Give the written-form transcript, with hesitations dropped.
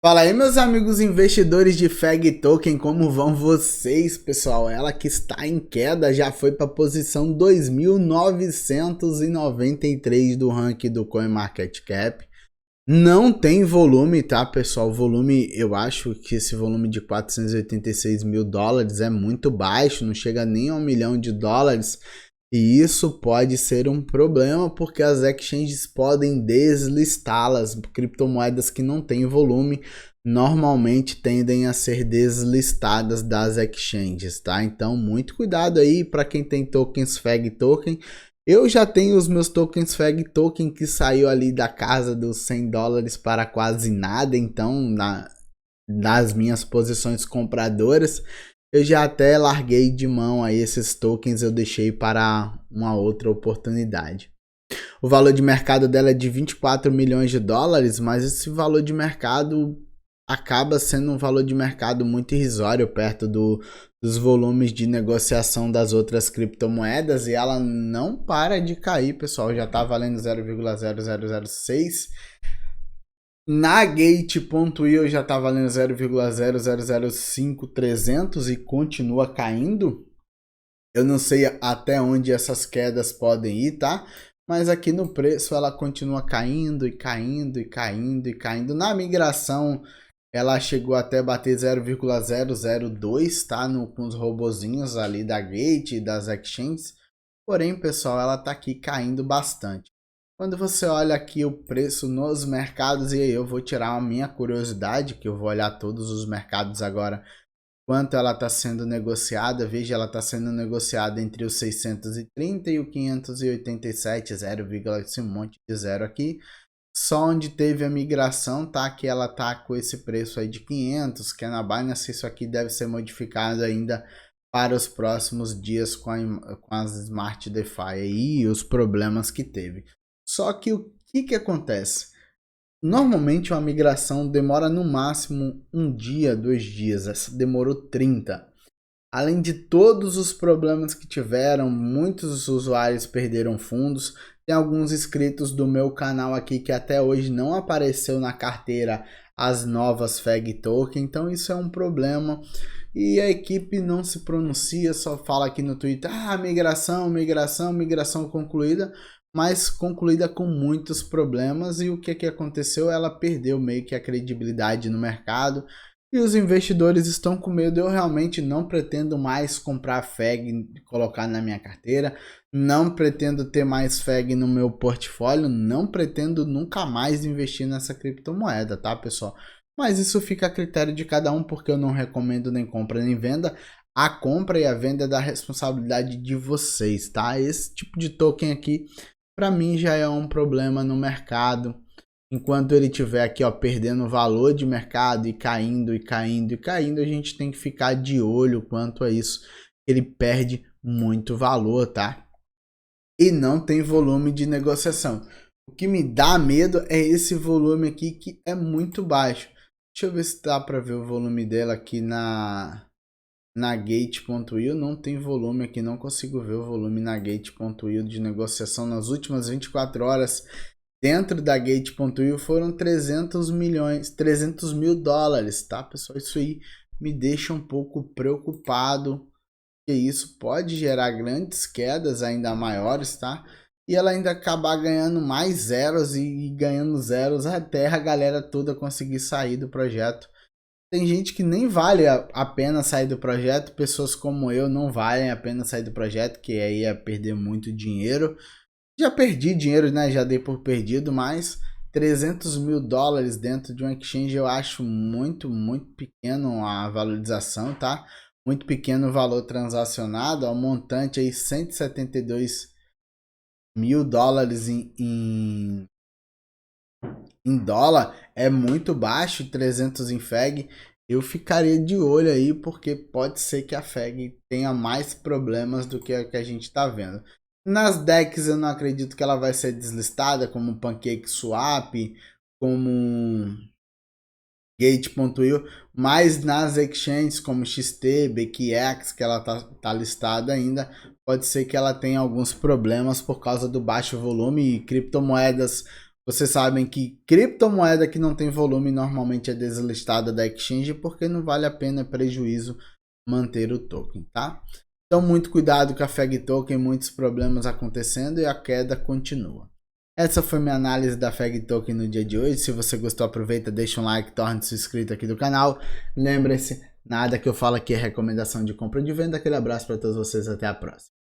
Fala aí, meus amigos investidores de FEG Token, como vão vocês, pessoal? Ela que está em queda já foi para a posição 2.993 do ranking do CoinMarketCap. Não tem volume, tá, pessoal? Volume, eu acho que esse volume de 486 mil dólares é muito baixo, não chega nem a US$ 1 milhão. E isso pode ser um problema porque as exchanges podem deslistá-las. Criptomoedas que não têm volume normalmente tendem a ser deslistadas das exchanges, tá? Então, muito cuidado aí para quem tem tokens FEG Token. Eu já tenho os meus tokens FEG Token que saiu ali da casa dos US$ 100 para quase nada, então nas minhas posições compradoras eu já até larguei de mão aí esses tokens, eu deixei para uma outra oportunidade. O valor de mercado dela é de US$ 24 milhões, mas esse valor de mercado acaba sendo um valor de mercado muito irrisório perto dos volumes de negociação das outras criptomoedas, e ela não para de cair, pessoal. Já está valendo 0,0006. Na Gate.io já está valendo 0,0005300 e continua caindo. Eu não sei até onde essas quedas podem ir, tá? Mas aqui no preço ela continua caindo e caindo e caindo e caindo. Na migração ela chegou até bater 0,002, tá? Com os robozinhos ali da Gate e das exchanges. Porém, pessoal, ela tá aqui caindo bastante. Quando você olha aqui o preço nos mercados, e aí eu vou tirar a minha curiosidade, que eu vou olhar todos os mercados agora, quanto ela está sendo negociada. Veja, ela está sendo negociada entre os 630 e o 587, 0, esse monte de zero aqui. Só onde teve a migração, tá? Que ela tá com esse preço aí de 500, que é na Binance. Isso aqui deve ser modificado ainda para os próximos dias com as Smart DeFi e os problemas que teve. Só que o que acontece? Normalmente uma migração demora no máximo um dia, 2 dias. Essa demorou 30. Além de todos os problemas que tiveram, muitos usuários perderam fundos. Tem alguns inscritos do meu canal aqui que até hoje não apareceu na carteira as novas FEG Token, então isso é um problema. E a equipe não se pronuncia, só fala aqui no Twitter, migração concluída, mas concluída com muitos problemas. E o que aconteceu? Ela perdeu meio que a credibilidade no mercado. E os investidores estão com medo. Eu realmente não pretendo mais comprar FEG e colocar na minha carteira. Não pretendo ter mais FEG no meu portfólio. Não pretendo nunca mais investir nessa criptomoeda, tá, pessoal? Mas isso fica a critério de cada um, porque eu não recomendo nem compra nem venda. A compra e a venda é da responsabilidade de vocês, tá? Esse tipo de token aqui, para mim, já é um problema no mercado. Enquanto ele estiver aqui, ó, perdendo valor de mercado e caindo e caindo e caindo, a gente tem que ficar de olho quanto a isso. Ele perde muito valor, tá? E não tem volume de negociação. O que me dá medo é esse volume aqui que é muito baixo. Deixa eu ver se dá para ver o volume dela aqui na Gate.io. Não tem volume aqui, não consigo ver o volume na Gate.io de negociação nas últimas 24 horas. Dentro da Gate.io foram 300 mil dólares, tá, pessoal? Isso aí me deixa um pouco preocupado, que isso pode gerar grandes quedas ainda maiores, tá? E ela ainda acabar ganhando mais zeros e ganhando zeros até a galera toda conseguir sair do projeto. Tem gente que nem vale a pena sair do projeto, pessoas como eu não valem a pena sair do projeto, que aí é perder muito dinheiro. Já perdi dinheiro, né? Já dei por perdido, mas 300 mil dólares dentro de um exchange eu acho muito, muito pequeno a valorização, tá? Muito pequeno o valor transacionado. O montante aí 172 mil dólares em dólar é muito baixo, 300 em FEG. Eu ficaria de olho aí, porque pode ser que a FEG tenha mais problemas do que a gente está vendo. Nas DEX eu não acredito que ela vai ser deslistada, como PancakeSwap, como Gate.io, mas nas exchanges como XT, BKX, que ela tá listada ainda, pode ser que ela tenha alguns problemas por causa do baixo volume. E criptomoedas Vocês sabem que criptomoeda que não tem volume normalmente é deslistada da exchange porque não vale a pena, é prejuízo manter o token, tá? Então muito cuidado com a FEG Token, muitos problemas acontecendo e a queda continua. Essa foi minha análise da FEG Token no dia de hoje. Se você gostou, aproveita, deixa um like, torne-se inscrito aqui do canal. Lembre-se, nada que eu falo aqui é recomendação de compra ou de venda. Aquele abraço para todos vocês, até a próxima.